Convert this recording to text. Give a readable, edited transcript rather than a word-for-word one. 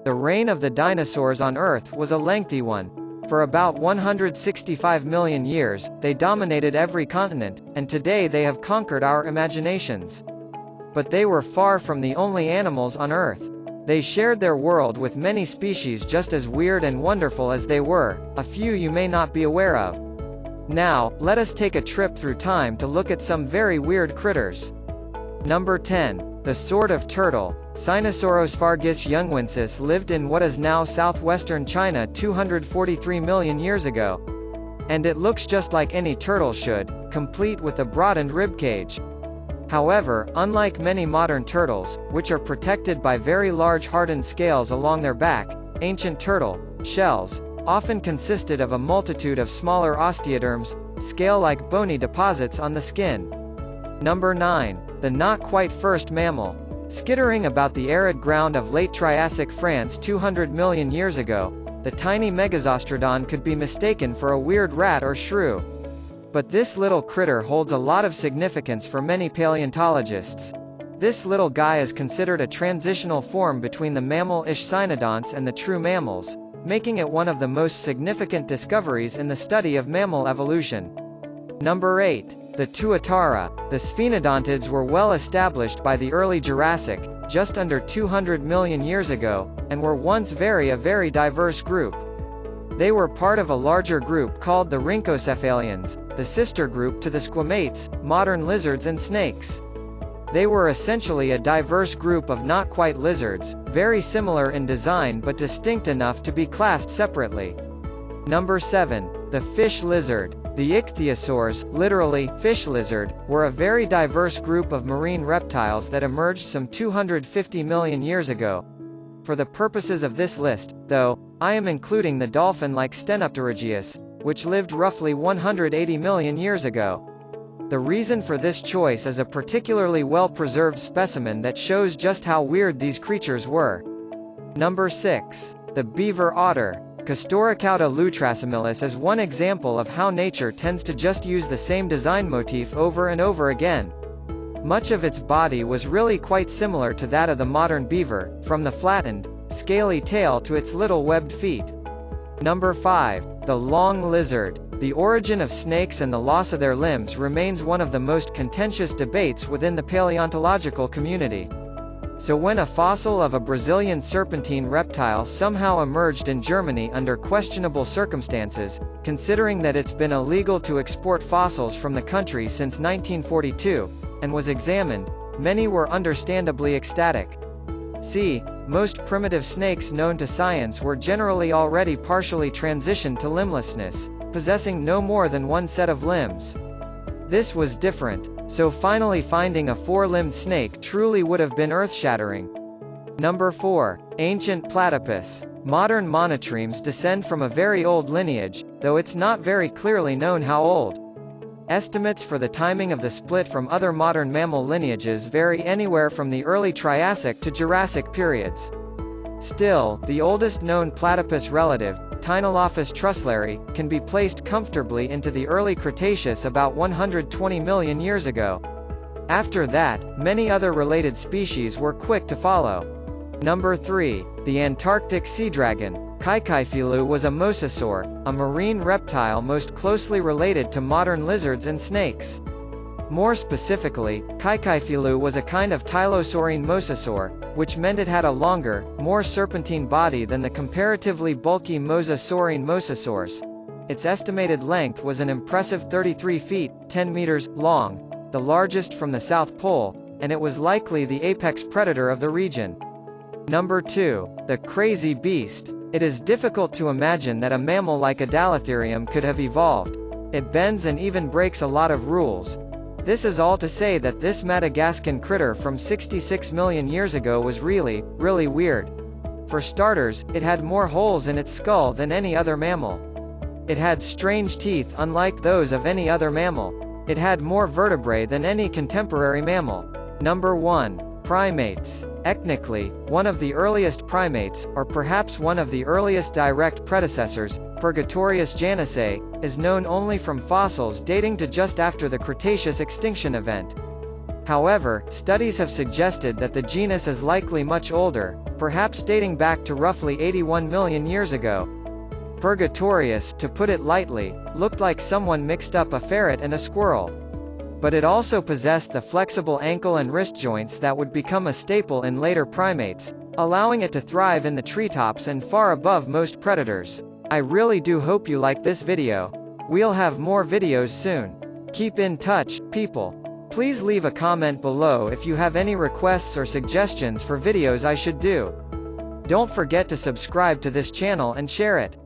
The reign of the dinosaurs on Earth was a lengthy one. For about 165 million years, they dominated every continent, and today they have conquered our imaginations. But they were far from the only animals on Earth. They shared their world with many species just as weird and wonderful as they were, a few you may not be aware of. Now, let us take a trip through time to look at some very weird critters. Number 10. The sword of turtle. Sinosaurophargus youngwensis lived in what is now southwestern China 243 million years ago. And it looks just like any turtle should, complete with a broadened ribcage. However, unlike many modern turtles, which are protected by very large hardened scales along their back, ancient turtle shells often consisted of a multitude of smaller osteoderms, scale-like bony deposits on the skin. Number 9. The not quite first mammal. Skittering about the arid ground of late Triassic France 200 million years ago, the tiny Megazostrodon could be mistaken for a weird rat or shrew. But this little critter holds a lot of significance for many paleontologists. This little guy is considered a transitional form between the mammal Ichthynodonts and the true mammals, making it one of the most significant discoveries in the study of mammal evolution. Number 8. The Tuatara. The sphenodontids were well established by the early Jurassic, just under 200 million years ago, and were once a very diverse group. They were part of a larger group called the Rhynchocephalians, the sister group to the squamates, modern lizards and snakes. They were essentially a diverse group of not quite lizards, very similar in design but distinct enough to be classed separately. Number 7. The fish lizard. The ichthyosaurs, literally, fish lizard, were a very diverse group of marine reptiles that emerged some 250 million years ago. For the purposes of this list, though, I am including the dolphin-like Stenopterygius, which lived roughly 180 million years ago. The reason for this choice is a particularly well-preserved specimen that shows just how weird these creatures were. Number 6. The beaver otter. Castorocauda lutrasimilis is one example of how nature tends to just use the same design motif over and over again. Much of its body was really quite similar to that of the modern beaver, from the flattened, scaly tail to its little webbed feet. Number 5. The long lizard. The origin of snakes and the loss of their limbs remains one of the most contentious debates within the paleontological community. So when a fossil of a Brazilian serpentine reptile somehow emerged in Germany under questionable circumstances, considering that it's been illegal to export fossils from the country since 1942, and was examined, many were understandably ecstatic. See, most primitive snakes known to science were generally already partially transitioned to limblessness, possessing no more than one set of limbs. This was different, so finally finding a four-limbed snake truly would have been earth-shattering. Number 4. Ancient platypus. Modern monotremes descend from a very old lineage, though it's not very clearly known how old. Estimates for the timing of the split from other modern mammal lineages vary anywhere from the early Triassic to Jurassic periods. Still, the oldest known platypus relative, Tynolophus trusleri, can be placed comfortably into the early Cretaceous about 120 million years ago. After that, many other related species were quick to follow. Number 3. The Antarctic sea dragon. Caecilielu was a mosasaur, a marine reptile most closely related to modern lizards and snakes. More specifically, Caecilielu was a kind of tylosaurine mosasaur, which meant it had a longer, more serpentine body than the comparatively bulky mosasaurine mosasaurs. Its estimated length was an impressive 33 feet, 10 meters, long, the largest from the South Pole, and it was likely the apex predator of the region. Number 2. The crazy beast. It is difficult to imagine that a mammal like a Dilithium could have evolved. It bends and even breaks a lot of rules. This is all to say that this Madagascan critter from 66 million years ago was really weird. For starters, it had more holes in its skull than any other mammal. It had strange teeth unlike those of any other mammal. It had more vertebrae than any contemporary mammal. Number 1. Primates. Ethnically, one of the earliest primates, or perhaps one of the earliest direct predecessors, Purgatorius janicae, is known only from fossils dating to just after the Cretaceous extinction event. However, studies have suggested that the genus is likely much older, perhaps dating back to roughly 81 million years ago. Purgatorius, to put it lightly, looked like someone mixed up a ferret and a squirrel. But it also possessed the flexible ankle and wrist joints that would become a staple in later primates, allowing it to thrive in the treetops and far above most predators. I really do hope you like this video. We'll have more videos soon. Keep in touch, people. Please leave a comment below if you have any requests or suggestions for videos I should do. Don't forget to subscribe to this channel and share it.